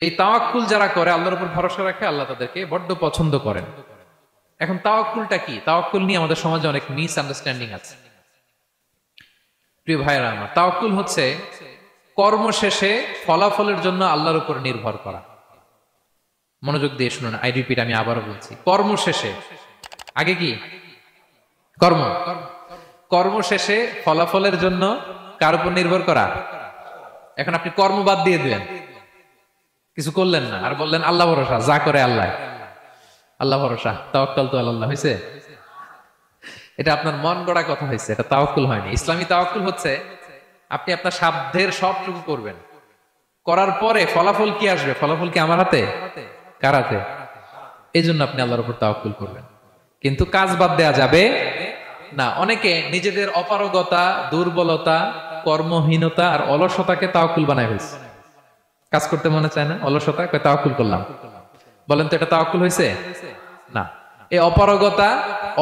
এই তাওয়াক্কুল যারা করে, আল্লাহর উপর ভরসা রাখে, আল্লাহ তাদেরকে বড্ড পছন্দ করেন। এখন তাওয়াক্কুলটা কি? তাওয়াক্কুল নিয়ে আমাদের সমাজে অনেক মিস আন্ডারস্ট্যান্ডিং আছে। প্রিয় ভাইরা আমার, তাওয়াক্কুল হচ্ছে কর্ম শেষে ফলাফলের জন্য আল্লাহর উপর নির্ভর করা। মনোযোগ দিয়ে শুনুন, আই রিপিট, আমি আবারও বলছি, কর্ম শেষে, আগে কি কর্ম, কর্ম শেষে ফলাফলের জন্য কার উপর নির্ভর করা। এখন আপনি কর্ম বাদ দিয়ে দিলেন, কিছু করলেন না, আর বললেন আল্লাহ ভরসা, যা করে আল্লাহ, আল্লাহ ভরসা, তাওয়াক্কাল তো আল্লাহ হয়েছে। এটা আপনার মন গড়া কথা হয়েছে, এটা তাওয়াক্কুল হয়নি। ইসলামী তাওয়াক্কুল হচ্ছে আপনি আপনার সাধ্যের সবটুকু করবেন, করার পরে ফলাফল কি আসবে, ফলাফল কি আমার হাতে, কার হাতে? এই জন্য আপনি আল্লাহর উপর তাওয়াক্কুল করবেন। কিন্তু কাজ বাদ দেয়া যাবে না। অনেকে নিজেদের অপারগতা, দুর্বলতা, কর্মহীনতা আর অলসতাকে তাওয়াক্কুল বানায় ফেলছে। কাজ করতে মনে চায় না, অলসতা, তাওয়াক্কুল করলাম। বলেন তো এটা তাওয়াক্কুল হয়েছে? না। এই অপারগতা,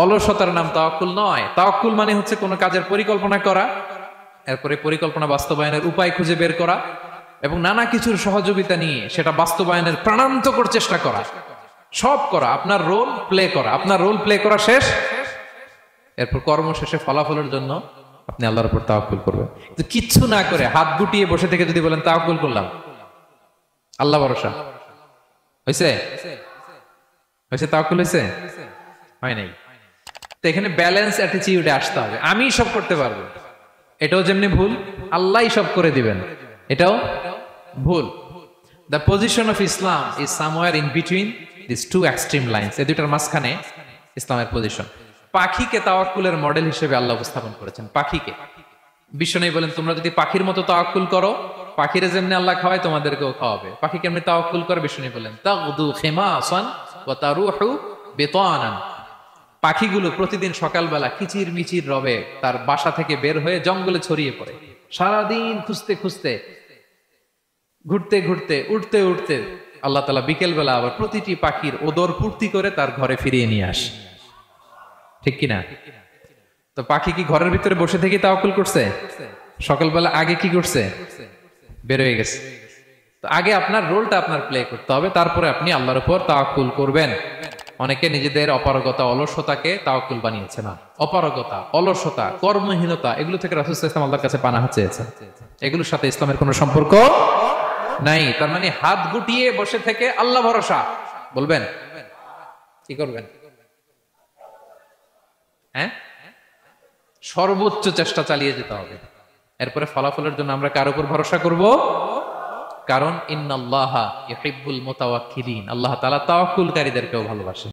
অলসতার নাম তাওয়াক্কুল নয়। তাওয়াক্কুল মানে হচ্ছে কোনো কাজের পরিকল্পনা করা, এরপরে পরিকল্পনা বাস্তবায়নের উপায় খুঁজে বের করা এবং নানা কিছুর সহযোগিতা নিয়ে সেটা বাস্তবায়নের প্রাণান্তকর চেষ্টা করা, সব করা, আপনার রোল প্লে করা। আপনার রোল প্লে করা শেষ, এরপর কর্ম শেষে ফলাফলের জন্য আপনি আল্লাহর উপর তাওয়াক্কুল করবেন। কিন্তু কিচ্ছু না করে হাত গুটিয়ে বসে থেকে যদি বলেন তাওয়াক্কুল করলাম, আল্লাহ ভরসা, হয়েছে? হয়েছে? তাওয়াক্কুল হয়েছে? হয় নাই। তো এখানে ব্যালেন্স অ্যাটিটিউডে আসতে হবে। আমি সব করতে পারবো, এটাও যেমনি ভুল, আল্লাহই সব করে দিবেন, এটাও ভুল। The position of Islam is somewhere in between this two extreme lines. এই দুইটার মাঝখানে ইসলামের পজিশন। পাখিকে তাওয়াক্কুলের মডেল হিসেবে আল্লাহ উপস্থাপন করেছেন। পাখিকে বিশ্বনবী বলেন, তোমরা যদি পাখির মতো তাওয়াক্কুল করো, পাখিরে যেমনি আল্লাহ খাওয়ায় তোমাদেরকেও খাওয়াবে। পাখি কেমনি তাওয়াক্কুল করে? বিশ্বনবী বলেন, তাগদু খিমাসান ওয়া তারুহু বিতানান। পাখিগুলো প্রতিদিন সকালবেলা কিচির মিচির রবে তার বাসা থেকে বের হয়ে জঙ্গলে ছড়িয়ে পড়ে, সারাদিন খুঁজতে খুঁজতে, ঘুরতে ঘুরতে, উঠতে উঠতে আল্লাহ তাআলা বিকেল বেলা আবার প্রতিটি পাখির ওদর পূর্তি করে তার ঘরে ফিরিয়ে নিয়ে আসে। ঠিক কিনা? তো পাখি কি ঘরের ভিতরে বসে থেকে তাওয়াক্কুল করছে? সকালবেলা আগে কি করছে? বের হয়ে গেছে। তো আগে আপনার রোলটা আপনার প্লে করতে হবে, তারপরে আপনি আল্লাহর উপর তাওয়াক্কুল করবেন। অনেকে নিজেদের অপারগতা, অলসতাকে তাওয়াক্কুল বানিয়েছে না। অপারগতা, অলসতা, কর্মহীনতা, এগুলো থেকে রাসূল সাল্লাল্লাহু আলাইহি ওয়াসাল্লাম আল্লাহর কাছে পানাহ চেয়েছেন। এগুলোর সাথে ইসলামের কোনো সম্পর্ক নাই। তার মানে হাত গুটিয়ে বসে থেকে আল্লাহ ভরসা বলবেন, কি করবেন? হ্যাঁ, সর্বোচ্চ চেষ্টা চালিয়ে যেতে হবে। এরপরে ফলাফলের জন্য আমরা কার উপর ভরসা করব? কারণ ইন্নাল্লাহা ইউহিব্বুল মুতাওয়াক্কিলিন, আল্লাহ তাআলা তাওয়াক্কুলকারীদেরকেও ভালোবাসেন।